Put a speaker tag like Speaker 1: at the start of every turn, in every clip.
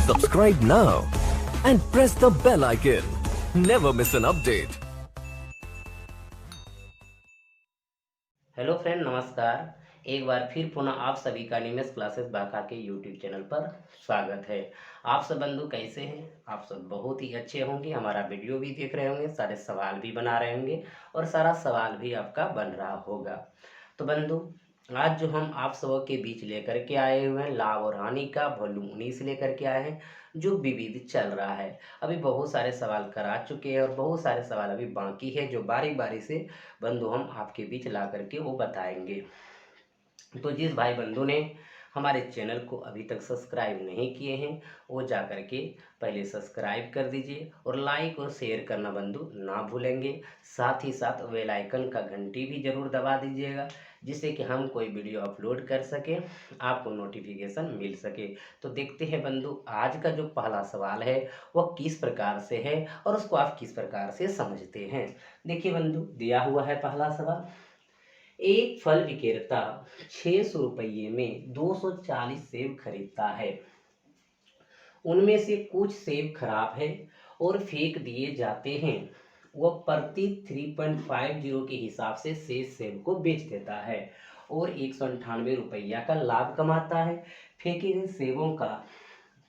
Speaker 1: Subscribe now and press the bell icon. Never miss an update.
Speaker 2: Hello friend, नमस्कार। एक बार फिर पुनः आप सभी का निमेश क्लासेस बांका के यूट्यूब चैनल पर स्वागत है। आप सब बंधु कैसे हैं? आप सब बहुत ही अच्छे होंगे, हमारा वीडियो भी देख रहे होंगे, सारे सवाल भी बना रहे होंगे और सारा सवाल भी आपका बन रहा होगा। तो बंधु, आज जो हम आप सबों के बीच लेकर के आए हुए हैं लाभ और हानि का वॉल्यूम 19 लेकर के आए हैं, जो विविध चल रहा है। अभी बहुत सारे सवाल करा चुके हैं और बहुत सारे सवाल अभी बाकी है, जो बारी बारी से बंधु हम आपके बीच ला करके वो बताएंगे। तो जिस भाई बंधु ने हमारे चैनल को अभी तक सब्सक्राइब नहीं किए हैं, वो जा कर के पहले सब्सक्राइब कर दीजिए और लाइक और शेयर करना बंधु ना भूलेंगे। साथ ही साथ बेल आइकन का घंटी भी ज़रूर दबा दीजिएगा, जिससे कि हम कोई वीडियो अपलोड कर सकें, आपको नोटिफिकेशन मिल सके। तो देखते हैं बंधु, आज का जो पहला सवाल है वह किस प्रकार से है और उसको आप किस प्रकार से समझते हैं। देखिए बंधु, दिया हुआ है पहला सवाल। एक फल विक्रेता 600 रुपये में 240 सेब खरीदता है। उनमें से कुछ सेब खराब है और फेंक दिए जाते हैं। वह प्रति 3.50 के हिसाब से शेष सेब को बेच देता है और 198 रुपया का लाभ कमाता है। फेंके गए सेबों का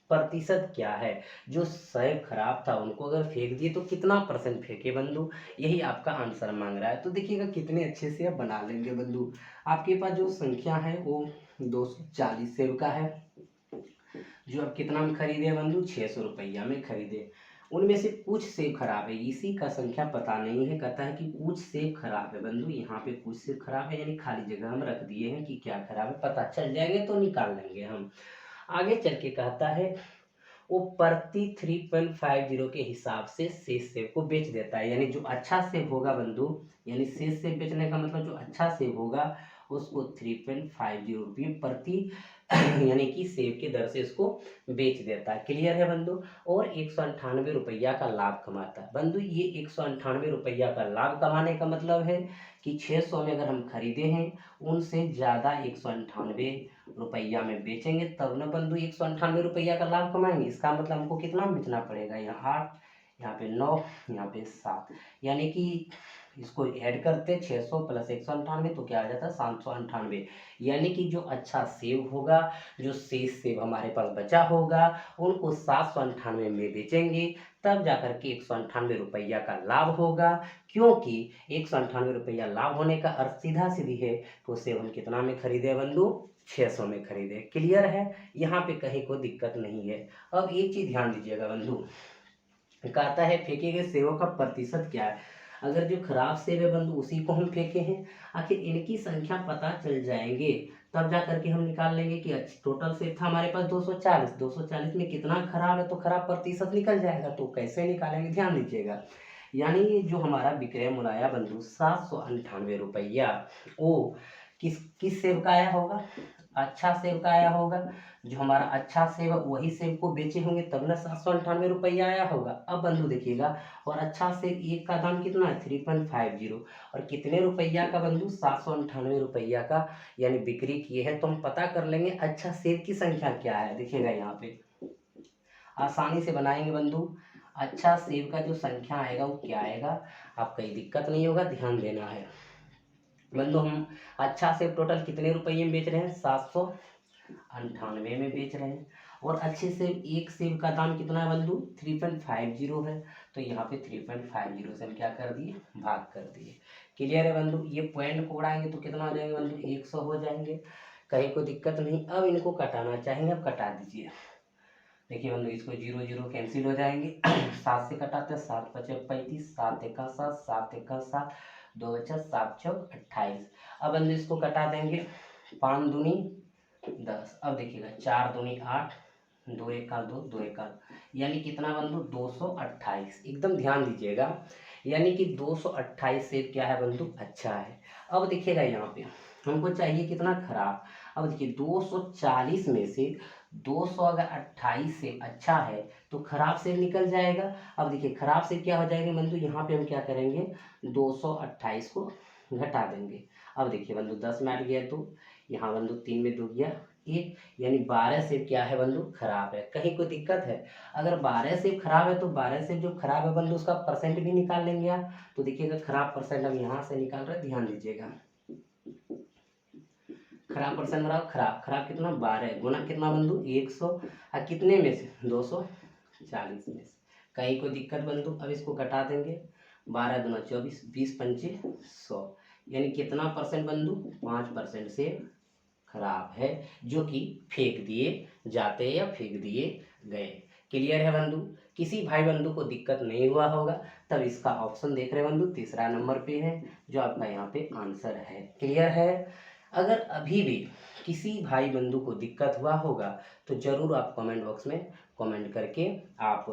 Speaker 2: प्रतिशत क्या है? जो सेब खराब था उनको अगर फेंक दिए तो कितना परसेंट फेंके बंधु, यही आपका आंसर मांग रहा है। तो देखिएगा कितने अच्छे से आप बना लेंगे बंधु। आपके पास जो संख्या है वो 240 सेब का है, जो आप कितना में खरीदे बंधु? 600 रुपया में खरीदे। उनमें से कुछ सेब खराब है, इसी का संख्या पता नहीं है, कहता है कि कुछ सेब खराब है बंधु। यहाँ पे कुछ सेब खराब है यानी खाली जगह हम रख दिए हैं कि क्या खराब है, पता चल जाएंगे तो निकाल लेंगे हम। आगे चल के कहता है वो प्रति 3.50 के हिसाब से शेष सेब को बेच देता है। यानी जो अच्छा सेब होगा बंधु, यानी शेष सेब बेचने का मतलब जो अच्छा सेब होगा उसको 3.50 रुपये प्रति यानी कि सेब के दर से इसको बेच देता है। क्लियर है बंधु? और 198 रुपया का लाभ कमाता है बंधु। ये 198 रुपया का लाभ कमाने का मतलब है कि 600 में अगर हम खरीदे हैं, उनसे ज़्यादा 198 रुपया में बेचेंगे तब ना बंधु 198 रुपया का लाभ कमाएंगे। इसका मतलब हमको कितना बेचना पड़ेगा? यहाँ 8, यहाँ पे 9, यहाँ पे 7, यानी कि इसको ऐड करते 600 प्लस 198 तो क्या आ जाता है? 798। यानी कि जो अच्छा सेब होगा, जो शेष सेब हमारे पास बचा होगा, उनको 798 में बेचेंगे, तब जाकर के 198 रुपया का लाभ होगा। क्योंकि 198 रुपया लाभ होने का अर्थ सीधा सीधी है तो सेब हम कितना में खरीदे बंधु? 600 में खरीदे। क्लियर है? यहाँ पे कहीं कोई दिक्कत नहीं है। अब एक चीज ध्यान दीजिएगा बंधु, कहता है फेंके गए सेबों का प्रतिशत क्या है। अगर जो खराब सेब है बंधु उसी को हम फेंके हैं, आखिर इनकी संख्या पता चल जाएंगे तब जा करके हम निकाल लेंगे कि टोटल सेब था हमारे पास 240, 240 में कितना खराब है तो खराब प्रतिशत निकल जाएगा। तो कैसे निकालेंगे ध्यान दीजिएगा। यानी ये जो हमारा विक्रय मूल्य आया बंधु 798 रुपया, वो किस किस सेब का आया होगा? अच्छा सेब का आया होगा। जो हमारा अच्छा सेब है वही सेब को बेचे होंगे तब ना 798 रुपया आया होगा। अब बंधु देखिएगा, और अच्छा सेब एक का दाम कितना है? 3.50, और कितने रुपया का बंधु? 798 रुपया का, यानी बिक्री किए हैं। तो हम पता कर लेंगे अच्छा सेब की संख्या क्या है। देखिएगा यहाँ पे आसानी से बनाएंगे बंधु। अच्छा सेब का जो संख्या आएगा वो क्या आएगा, आप कहीं दिक्कत नहीं होगा, ध्यान देना है बंधु। हम अच्छा सेब टोटल कितने रुपये में बेच रहे हैं? 798 में बेच रहे हैं। और अच्छे सेब, एक सेब का दाम कितना है बंधु? 3.50 है। तो यहाँ पे 3.50 से हम क्या कर दिए? भाग कर दिए। क्लियर है बंधु? ये पॉइंट को उड़ाएंगे तो कितना हो जाएंगे बंधु? 100 हो जाएंगे। कहीं कोई दिक्कत नहीं। अब इनको कटाना चाहेंगे, अब कटा दीजिए। देखिए बंधु, इसको 0 0 कैंसिल हो जाएंगे। 7 से कटाते हैं, 7 5 35, 7 1 7, 7 1 7, 2 बचा 7 चौक 28। अब बंधु इसको कटा देंगे, 5 दूनी 10। अब देखिएगा 4 दूनी 8, 2 1 2, 2 1, यानी कितना बंधु? 228। एकदम ध्यान दीजिएगा, यानी कि 228 सेब क्या है बंधु? अच्छा है। अब देखिएगा यहाँ पे हमको चाहिए कितना? खराब। अब देखिए 240 में से 228 से अच्छा है तो खराब सेब निकल जाएगा। अब देखिए खराब सेब क्या हो जाएंगे बंधु? यहाँ पे हम क्या करेंगे? 228 को घटा देंगे। अब देखिए बंधु 10 में 8 गया तो यहाँ बंधु 3 में 2 गया 1, यानी 12 सेब क्या है बंधु, खराब है। कहीं कोई दिक्कत है? अगर 12 सेब खराब है तो 12 सेब जो खराब है बंधु उसका परसेंट भी निकाल लेंगे आप। तो देखिएगा खराब परसेंट हम यहाँ से निकाल रहे हैं, ध्यान दीजिएगा। खराब परसेंट बराबर खराब, खराब कितना 12 गुना कितना बंधु 100, और कितने में से 240 में से। कहीं कोई दिक्कत बंधु? अब इसको घटा देंगे, 12 दूना 24, 20 पंचे 100, यानी कितना परसेंट बंधु, 5% से खराब है, जो कि फेंक दिए जाते या फेंक दिए गए। क्लियर है बंधु? किसी भाई बंधु को दिक्कत नहीं हुआ होगा, तब इसका ऑप्शन देख रहे बंधु तीसरा नंबर पे है, जो आपका यहाँ पे आंसर है। क्लियर है? अगर अभी भी किसी भाई बंधु को दिक्कत हुआ होगा तो जरूर आप कमेंट बॉक्स में कमेंट करके आप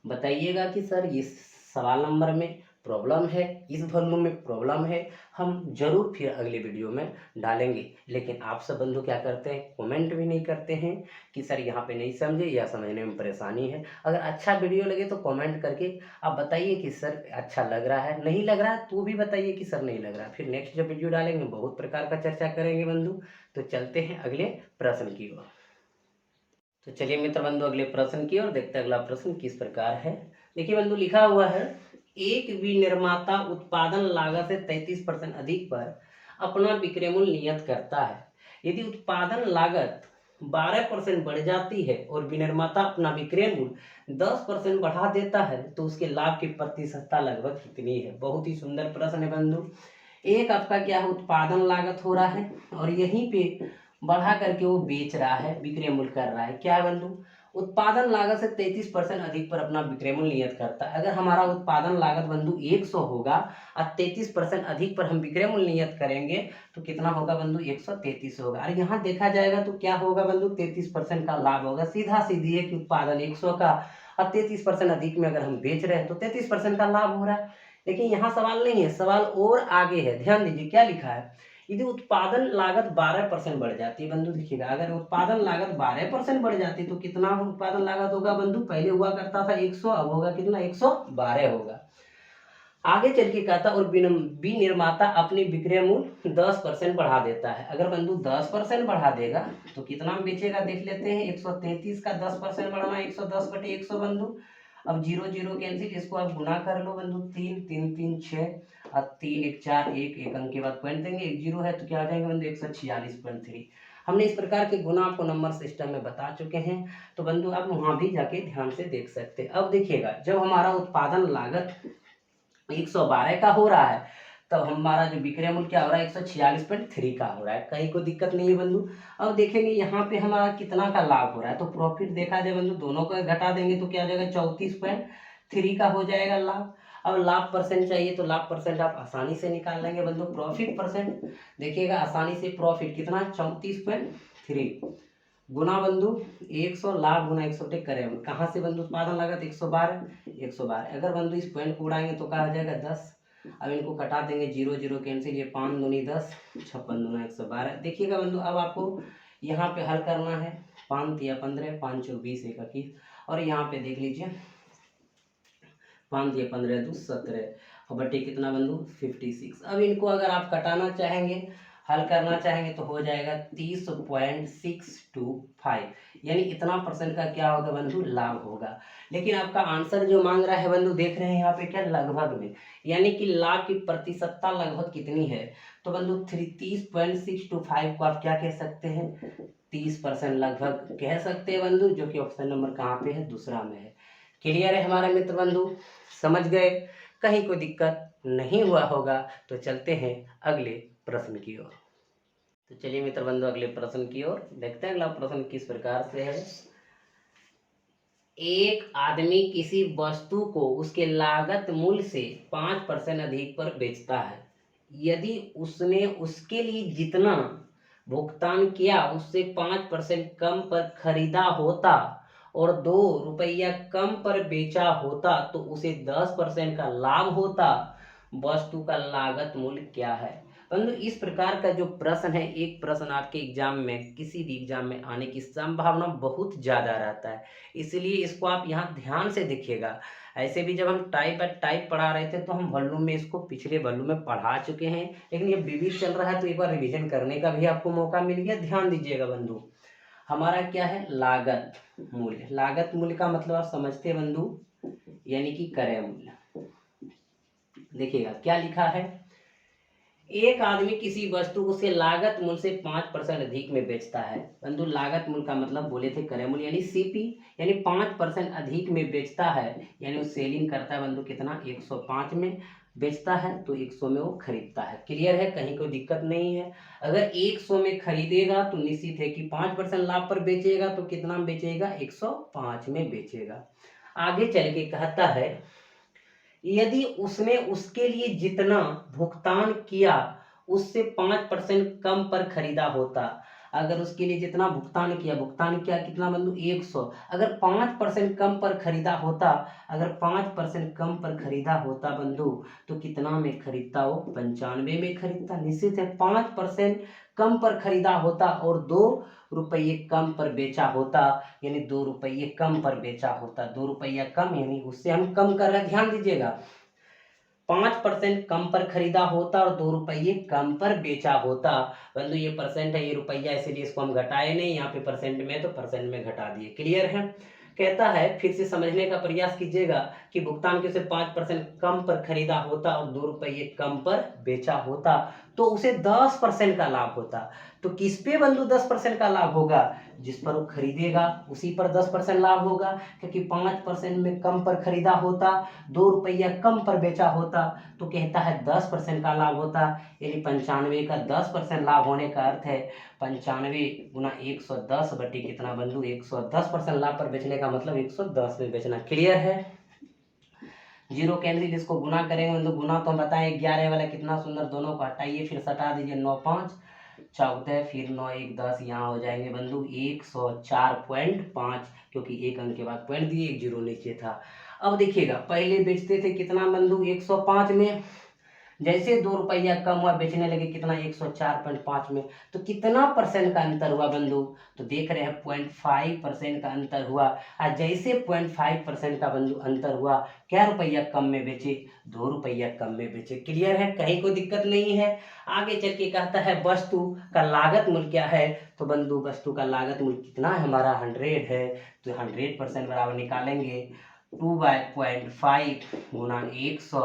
Speaker 2: बताइएगा कि सर इस सवाल नंबर में प्रॉब्लम है, इस वॉल्यूम में प्रॉब्लम है, हम जरूर फिर अगले वीडियो में डालेंगे। लेकिन आप सब बंधु क्या करते हैं, कमेंट भी नहीं करते हैं कि सर यहाँ पे नहीं समझे या समझने में परेशानी है। अगर अच्छा वीडियो लगे तो कमेंट करके आप बताइए कि सर अच्छा लग रहा है, नहीं लग रहा है तो भी बताइए कि सर नहीं लग रहा है। फिर नेक्स्ट जब वीडियो डालेंगे बहुत प्रकार का चर्चा करेंगे बंधु। तो चलते हैं अगले प्रश्न की ओर। तो चलिए मित्र बंधु अगले प्रश्न की ओर देखते हैं। अगला प्रश्न किस प्रकार है, देखिए बंधु लिखा हुआ है, एक विनिर्माता उत्पादन लागत से 33% अधिक पर अपना विक्रय मूल्य नियत करता है। यदि उत्पादन लागत 12% बढ़ जाती है और विनिर्माता अपना विक्रय मूल्य 10% बढ़ा देता है तो उसके लाभ की प्रतिशतता लगभग कितनी है। बहुत ही सुंदर प्रश्न है बंधु। एक आपका क्या है, उत्पादन लागत हो रहा है और यहीं पे बढ़ा करके वो बेच रहा है, विक्रय मूल्य कर रहा है। क्या है बंधु, उत्पादन लागत से 33% अधिक पर अपना विक्रय मूल्य नियत करता है। अगर हमारा उत्पादन लागत बंधु 100 होगा और 33% अधिक पर हम विक्रय मूल्य नियत करेंगे तो कितना होगा बंधु, 133 होगा। और यहाँ देखा जाएगा तो क्या होगा बंधु, 33% का लाभ होगा। सीधा सीधी है कि उत्पादन 100 का और 33% अधिक में अगर हम बेच रहे हैं तो 33% का लाभ हो रहा है। लेकिन यहाँ सवाल नहीं है, सवाल और आगे है, ध्यान दीजिए क्या लिखा है। यदि उत्पादन लागत 12% बढ़ जाती है बंधु, देखिएगा अगर उत्पादन लागत 12% बढ़ जाती है तो कितना उत्पादन लागत होगा बंधु, पहले हुआ करता था 100, अब होगा कितना 112 होगा। आगे चल के कहता और विनिर्माता अपने विक्रय मूल्य 10% बढ़ा देता है। अगर बंधु 10% बढ़ा देगा तो कितना में बेचेगा देख लेते हैं। 133 का 10% बढ़ाना 110/100 बंधु। अब 0 0 कैंसिल, इसको आप गुना कर लो बंधु, 3 3 3 6 और 3 1 4 1 अंक के बाद पॉइंट देंगे, 1 0 है तो क्या आ जाएगा बंधु 146.3। हमने इस प्रकार के गुना आपको नंबर सिस्टम में बता चुके हैं, तो बंधु आप वहां भी जाके ध्यान से देख सकते हैं। अब देखिएगा जब हमारा उत्पादन लागत 112 का हो रहा है तब हमारा जो विक्रय मूल्य क्या हो रहा है 146.3 का हो रहा है। कहीं कोई दिक्कत नहीं है बंधु। अब देखेंगे यहाँ पे हमारा कितना का लाभ हो रहा है, तो प्रॉफिट देखा जाए बंधु, दोनों को घटा देंगे तो क्या हो जाएगा 34.3 का हो जाएगा लाभ। अब लाभ परसेंट चाहिए तो लाभ परसेंट आप आसानी से निकाल लेंगे बंधु। प्रॉफिट परसेंट देखिएगा आसानी से, प्रॉफिट कितना 34.3 गुना बंधु 100, लाभ गुना 100 करें कहाँ से बंधु, उत्पादन लागत 112। अगर बंधु इस पॉइंट को उड़ाएंगे तो क्या हो जाएगा 10। अब इनको कटा देंगे, 0 0 कैंसिल, ये 5 दूनी 10, 56 दूना 112। देखिएगा बंधु अब आपको यहाँ पे हल करना है, 5 तिया 15, 5 चौक 20 1 21, और यहाँ पे देख लीजिए 5 तिया 15 2 17 और बटे कितना बंधु 56। अब इनको अगर आप कटाना चाहेंगे, हल करना चाहेंगे तो हो जाएगा 30.625, यानी इतना परसेंट का क्या होगा बंधु, लाभ होगा। लेकिन आपका आंसर जो मांग रहा है बंधु, देख रहे हैं यहाँ पे क्या लगभग में, यानी कि लाभ की प्रतिशतता लगभग कितनी है, तो बंधु 30.625 को आप क्या कह सकते हैं, 30% लगभग कह सकते हैं बंधु, जो कि ऑप्शन नंबर कहाँ पे है, दूसरा में है। क्लियर है हमारा मित्र बंधु, समझ गए, कहीं कोई दिक्कत नहीं हुआ होगा। तो चलते हैं अगले प्रश्न की ओर। तो चलिए मित्र बंधु अगले प्रश्न की ओर देखते हैं। अगला प्रश्न किस प्रकार से है, एक आदमी किसी वस्तु को उसके लागत मूल्य से 5% अधिक पर बेचता है। यदि उसने उसके लिए जितना भुगतान किया उससे 5% कम पर खरीदा होता और 2 रुपया कम पर बेचा होता तो उसे 10% का लाभ होता। वस्तु का लागत मूल्य क्या है। बंधु इस प्रकार का जो प्रश्न है, एक प्रश्न आपके एग्जाम में, किसी भी एग्जाम में आने की संभावना बहुत ज़्यादा रहता है, इसलिए इसको आप यहाँ ध्यान से देखिएगा। ऐसे भी जब हम टाइप बाय टाइप पढ़ा रहे थे तो हम वॉल्यूम में इसको पिछले वॉल्यूम में पढ़ा चुके हैं, लेकिन ये विविध चल रहा है तो एक बार रिवीजन करने का भी आपको मौका मिल गया। ध्यान दीजिएगा बंधु। हमारा क्या है, लागत मूल्य। लागत मूल्य का मतलब आप समझते हैं बंधु, यानी कि क्रय मूल्य। देखिएगा क्या लिखा है, एक आदमी किसी वस्तु को से लागत मूल्य से 5% अधिक में बेचता है। बंधु लागत मूल्य का मतलब बोले थे क्रय मूल्य यानी सीपी, यानी 5% अधिक में बेचता है, यानी वो सेलिंग करता है बंधु कितना, 105 में बेचता है तो 100 में वो खरीदता है। क्लियर है, कहीं कोई दिक्कत नहीं है। अगर 100 में खरीदेगा तो निश्चित है कि 5% लाभ पर बेचेगा तो कितना में बेचेगा, 105 में बेचेगा। आगे चल के कहता है, यदि उसने उसके लिए जितना भुगतान किया उससे 5% कम पर खरीदा होता, अगर उसके लिए जितना भुगतान किया कितना बंधु, 100, अगर 5% कम पर खरीदा होता, अगर 5% कम पर खरीदा होता बंधु तो कितना में खरीदता, वो 95 में खरीदता। निश्चित है 5% कम पर खरीदा होता और 2 रुपये कम पर बेचा होता, यानी 2 रुपये कम पर बेचा होता, 2 रुपया कम, यानी उससे हम कम कर रहे हैं। ध्यान दीजिएगा, 5% कम पर खरीदा होता और 2 रुपये कम पर बेचा होता। बंधु ये परसेंट है, ये रुपया, इसीलिए इसको हम घटाए नहीं, यहाँ पे परसेंट में तो परसेंट में घटा दिए। क्लियर है। कहता है, फिर से समझने का प्रयास कीजिएगा कि भुगतान के उसे 5% कम पर खरीदा होता और 2 रुपये कम पर बेचा होता तो उसे 10% का लाभ होता। तो किस पे बंधु 10% का लाभ होगा, जिस पर वो खरीदेगा उसी पर 10% लाभ होगा, क्योंकि 5% में कम पर खरीदा होता, 2 रुपया कम पर बेचा होता तो कहता है 10% का लाभ होता, यानी 95 का 10% लाभ होने का अर्थ है 95 गुना 110 बटे कितना बंधु, 110% लाभ पर बेचने का मतलब 110 में बेचना। क्लियर है। जीरो कैंसिल, इसको गुना करेंगे बंधु, गुना तो हम बताएं 11 वाला कितना सुंदर, दोनों को हटाइए फिर सटा दीजिए, 9 5 14, फिर 9 1 10, यहाँ हो जाएंगे बंधु 104.5, क्योंकि एक अंक के बाद पॉइंट दिए, एक जीरो नीचे था। अब देखिएगा पहले बेचते थे कितना बंधु, 105 में, जैसे 2 रुपया कम हुआ बेचने लगे कितना, 104.5 में, तो कितना परसेंट का अंतर हुआ बंधु, तो देख रहे हैं 0.5% का अंतर हुआ। और जैसे 0.5% का बंधु अंतर हुआ, क्या रुपया कम में बेचे, 2 रुपया कम में बेचे। क्लियर है, कहीं कोई दिक्कत नहीं है। आगे चल के कहता है वस्तु का लागत मूल्य क्या है, तो बंधु वस्तु का लागत मूल्य कितना है हमारा, 100 है, तो 100% बराबर निकालेंगे 2/0.5 गुना 100,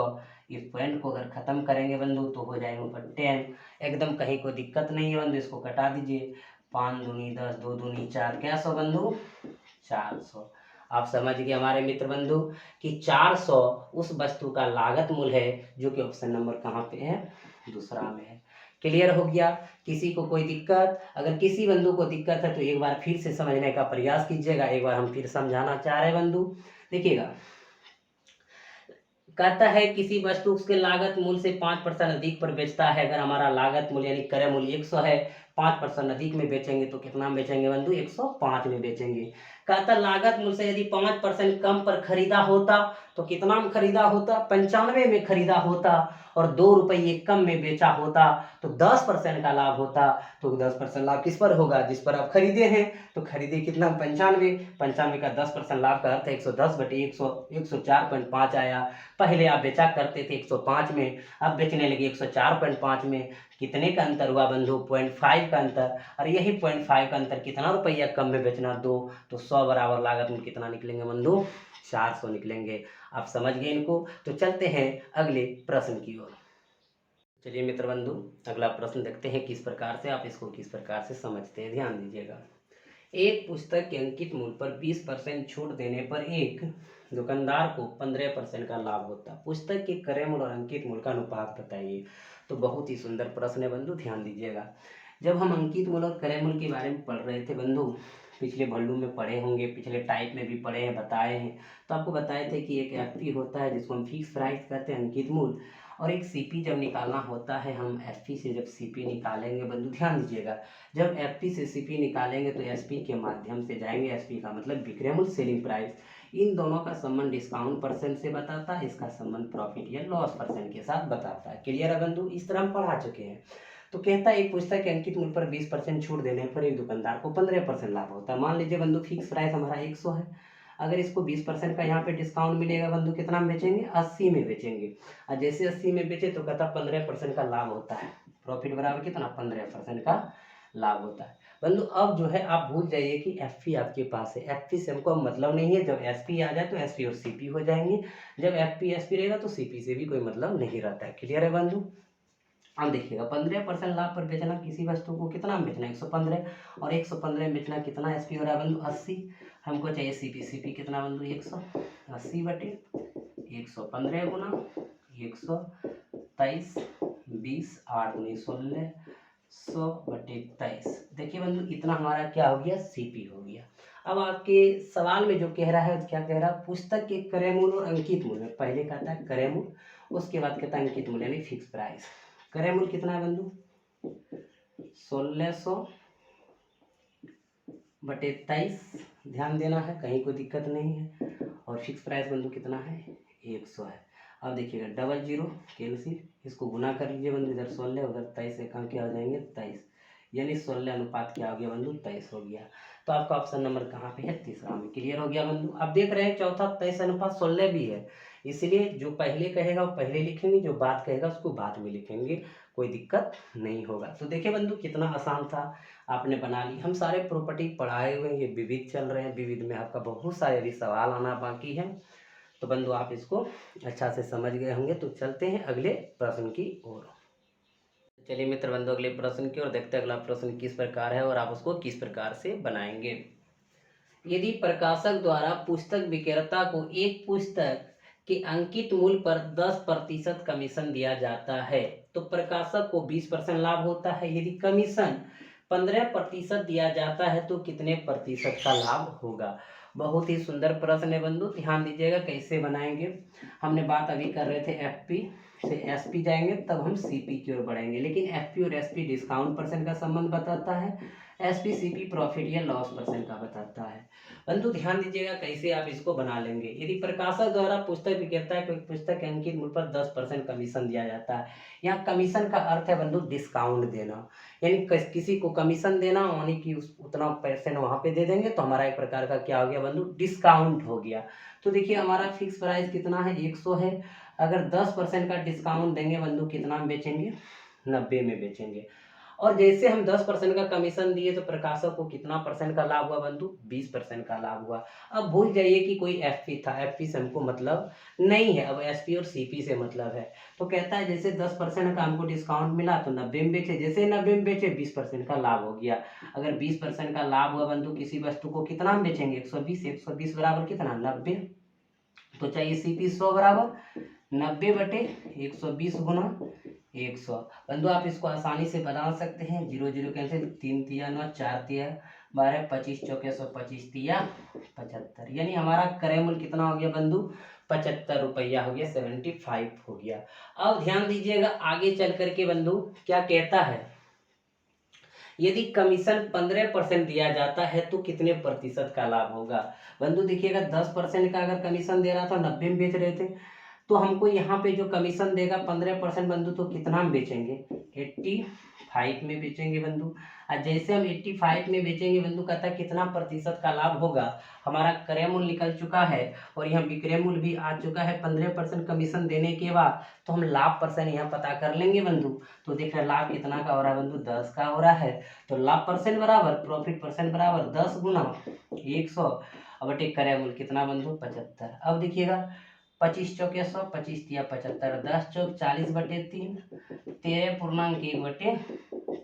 Speaker 2: इस पॉइंट को अगर खत्म करेंगे बंधु तो हो जाएगा ऊपर 10, एकदम कहीं कोई दिक्कत नहीं है बंधु। इसको कटा दीजिए, 5 दूनी 10, 2 दूनी 4, क्या 100 बंधु, 400। आप समझ गए हमारे मित्र बंधु कि 400 उस वस्तु का लागत मूल्य है, जो कि ऑप्शन नंबर कहाँ पे है, दूसरा में है। क्लियर हो गया, किसी को कोई दिक्कत, अगर किसी बंधु को दिक्कत है तो एक बार फिर से समझने का प्रयास कीजिएगा। एक बार हम फिर समझाना चाह रहे हैं बंधु, देखिएगा कहता है किसी वस्तु उसके लागत मूल्य से 5% अधिक पर बेचता है, अगर हमारा लागत मूल्य यानी क्रय मूल्य 100 है, 5% अधिक में बेचेंगे तो कितना में बेचेंगे बंधु, 105 में बेचेंगे। कहता लागत मूल्य से यदि 5% कम पर खरीदा होता तो कितना में खरीदा होता, 95 में खरीदा होता और 2 रुपये कम में बेचा होता तो 10% का लाभ होता। तो 10% लाभ किस पर होगा, जिस पर आप खरीदे हैं, तो खरीदे कितना, 95 का 10% लाभ का अर्थ है 110 बटे 100, 104.5 आया। पहले आप बेचा करते थे 105 में, अब बेचने लगे 104.5 में, कितने का अंतर हुआ बंधु, 0.5 का अंतर। और यही 0.5 का अंतर कितना रुपया कम में बेचना, 2, तो 100 बराबर लागत में कितना निकलेंगे बंधु, 400 निकलेंगे। आप समझ गए इनको। तो चलते हैं अगले प्रश्न की ओर। चलिए मित्र बंधु, अगला प्रश्न देखते हैं किस प्रकार से आप इसको किस प्रकार से समझते हैं। ध्यान दीजिएगा, एक पुस्तक के अंकित मूल्य पर 20% छूट देने पर एक दुकानदार को 15% का लाभ होता। पुस्तक के क्रय मूल्य और अंकित मूल्य का अनुपात बताइए। तो बहुत ही सुंदर प्रश्न है बंधु, ध्यान दीजिएगा। जब हम अंकित मूल्य और क्रय मूल्य के बारे में पढ़ रहे थे बंधु, पिछले वॉल्यूम में पढ़े होंगे, पिछले टाइप में भी पढ़े हैं, बताए हैं, तो आपको बताए थे कि एक एफपी होता है जिसको हम फिक्स प्राइस कहते हैं, अंकित मूल्य, और एक सीपी जब निकालना होता है, हम एफपी से जब सीपी निकालेंगे बंधु, ध्यान दीजिएगा, जब एफपी से सीपी निकालेंगे तो एसपी के माध्यम से जाएंगे। एसपी का मतलब विक्रय मूल्य, सेलिंग प्राइस, इन दोनों का संबंध डिस्काउंट परसेंट से बताता है, इसका संबंध प्रॉफिट या लॉस परसेंट के साथ बताता है। क्लियर है बंधु, इस तरह हम पढ़ा चुके हैं। तो कहता है एक पुस्तक के अंकित मूल्य पर 20% छूट देने पर एक दुकानदार को 15% लाभ होता है। मान लीजिए बंधु फिक्स प्राइस हमारा 100 है, अगर इसको 20% का यहाँ पे डिस्काउंट मिलेगा बंधु, कितना में बेचेंगे, 80 में बेचेंगे। और जैसे 80 में बेचे तो कहता 15% का लाभ होता है, प्रॉफिट बराबर कितना, 15% का लाभ होता है। बंधु अब जो है आप भूल जाइए कि एफ आपके पास है, एफ से हमको अब मतलब नहीं है। जब एस आ जाए तो एस और सी हो जाएंगे, जब एफ रहेगा तो सी से भी कोई मतलब नहीं रहता है। क्लियर है बंधु? अब देखिएगा 15% लाभ पर बेचना किसी वस्तु को कितना में बेचना 115, और 115 में बेचना कितना एसपी हो रहा है बंधु 80। हमको चाहिए सीपी कितना बंधु 180 बटे 115 गुना 123 20 8 19 16 100 बटे 23। देखिए बंधु इतना हमारा क्या हो गया सीपी हो गया। अब आपके सवाल में जो कह रहा है क्या कह रहा है, पुस्तक के क्रय मूल्य और अंकित मूल्य में पहले कहता है क्रय मूल्य, उसके बाद कहता है अंकित मूल्य यानी फिक्स प्राइस। क्रय मूल्य कितना है बंधु 1600 बटे 23, ध्यान देना है कहीं कोई दिक्कत नहीं है। और फिक्स प्राइस बंधु कितना है 100 है। अब देखिएगा डबल जीरो कैंसिल, इसको गुना कर लीजिए बंधु, इधर 16 उधर 23 से कम क्या हो जाएंगे 23, यानी 16 अनुपात क्या हो गया बंधु 23 हो गया। तो आपका ऑप्शन नंबर कहाँ पे है तीसरा में। क्लियर हो गया बंधु? अब देख रहे हैं चौथा 23 अनुपात 16 भी है, इसलिए जो पहले कहेगा वो पहले लिखेंगे, जो बाद कहेगा उसको बाद में लिखेंगे, कोई दिक्कत नहीं होगा। तो देखिए बंधु कितना आसान था, आपने बना ली। हम सारे प्रॉपर्टी पढ़ाए हुए हैं, ये विविध चल रहे हैं, विविध में आपका बहुत सारे अभी सवाल आना बाकी है। तो बंधु आप इसको अच्छा से समझ गए होंगे। तो चलते हैं अगले प्रश्न की ओर। चलिए मित्र बंधु अगले प्रश्न की ओर देखते हैं अगला प्रश्न किस प्रकार है और आप उसको किस प्रकार से बनाएंगे। यदि प्रकाशक द्वारा पुस्तक विक्रेता को एक पुस्तक के अंकित मूल्य पर 10% कमीशन दिया जाता है तो प्रकाशक को 20% लाभ होता है। यदि कमीशन 15% दिया जाता है तो कितने प्रतिशत का लाभ होगा। बहुत ही सुंदर प्रश्न है बंधु, ध्यान दीजिएगा कैसे बनाएंगे। हमने बात अभी कर रहे थे एफपी से एसपी जाएंगे तब हम सीपी की ओर बढ़ेंगे, लेकिन एफपी और एसपी डिस्काउंट परसेंट का संबंध बताता है, एसपी सीपी प्रॉफिट या लॉस परसेंट का बताता है। बंधु ध्यान दीजिएगा कैसे आप इसको बना लेंगे। यदि प्रकाशक द्वारा पुस्तक विक्रेता को पुस्तक के अंकित मूल्य पर 10% कमीशन दिया जाता है, यहाँ कमीशन का अर्थ है बंधु डिस्काउंट देना, यानी किसी को कमीशन देना यानी कि उतना परसेंट वहाँ पे दे देंगे तो हमारा एक प्रकार का क्या हो गया बंधु डिस्काउंट हो गया। तो देखिए हमारा फिक्स प्राइस कितना है 100 है, अगर 10% का डिस्काउंट देंगे बंधु कितना में बेचेंगे 90 में बेचेंगे। और जैसे हम 10% का कमीशन दिए तो प्रकाशक को कितना परसेंट का लाभ हुआ बंधु 20% का लाभ हुआ। अब भूल जाइए कि कोई एफपी था, एफपी से हमको मतलब नहीं है, अब एसपी और सीपी से मतलब है। तो कहता है जैसे 10% का हमको डिस्काउंट मिला तो 90 में बेचे, जैसे 90 में बेचे 20% का लाभ हो गया। अगर 20% का लाभ हुआ बंधु किसी वस्तु को कितना में बेचेंगे 120, 120 बराबर कितना 90, तो चाहिए सीपी 100 बराबर 90 बटे 120 गुना 100। बंधु आप इसको आसानी से बना सकते हैं, 0 0 कैंसिल, 3 तिया 9 4 तिया 12 25 चौके 125 तिया 75, यानी हमारा क्रय मूल्य कितना हो गया बंधु 75 रुपया हो गया, 75 हो गया। अब ध्यान दीजिएगा आगे चल करके बंधु क्या कहता है, यदि कमीशन 15% दिया जाता है तो कितने प्रतिशत का लाभ होगा। बंधु देखिएगा 10% का अगर कमीशन दे रहा था 90 में बेच रहे थे, तो हमको यहाँ पे जो कमीशन देगा 15% बंधु तो कितना में बेचेंगे 85 में बेचेंगे बंधु। और जैसे हम 85 में बेचेंगे बंधु कहता है कितना प्रतिशत का लाभ होगा, हमारा क्रय मूल्य निकल चुका है और यहाँ विक्रय मूल्य भी आ चुका है। 15% कमीशन देने के बाद तो हम लाभ परसेंट यहाँ पता कर लेंगे बंधु। तो देख रहे लाभ कितना का हो रहा है बंधु 10 का हो रहा है, तो लाभ परसेंट बराबर प्रॉफिट परसेंट बराबर 10 गुना 100 अब क्रय मूल्य कितना बंधु 75। अब देखिएगा 25 चौके 100 25 तिया 75, 10 चौक 40 बटे 3 13.1 बटे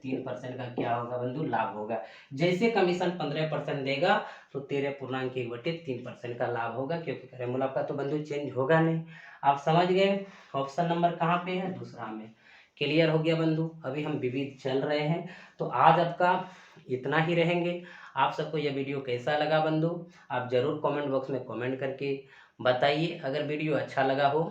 Speaker 2: 3% का क्या होगा बंधु लाभ होगा। जैसे कमीशन 15% देगा तो 13.1 बटे 3% का लाभ होगा, क्योंकि क्रय मूल्य आपका तो बंधु चेंज होगा नहीं। आप समझ गए ऑप्शन नंबर कहाँ पे है दूसरा में। क्लियर हो गया बंधु। अभी हम विविध चल रहे हैं, तो आज आपका इतना ही रहेंगे। आप सबको यह वीडियो कैसा लगा बंधु आप जरूर कमेंट बॉक्स में कमेंट करके बताइए। अगर वीडियो अच्छा लगा हो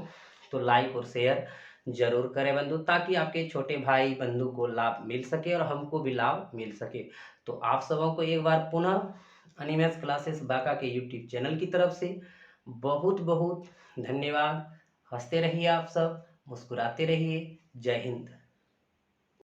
Speaker 2: तो लाइक और शेयर जरूर करें बंधु, ताकि आपके छोटे भाई बंधु को लाभ मिल सके और हमको भी लाभ मिल सके। तो आप सबों को एक बार पुनः एनिमेस क्लासेस बांका के यूट्यूब चैनल की तरफ से बहुत बहुत धन्यवाद। हंसते रहिए आप सब, मुस्कुराते रहिए। जय हिंद।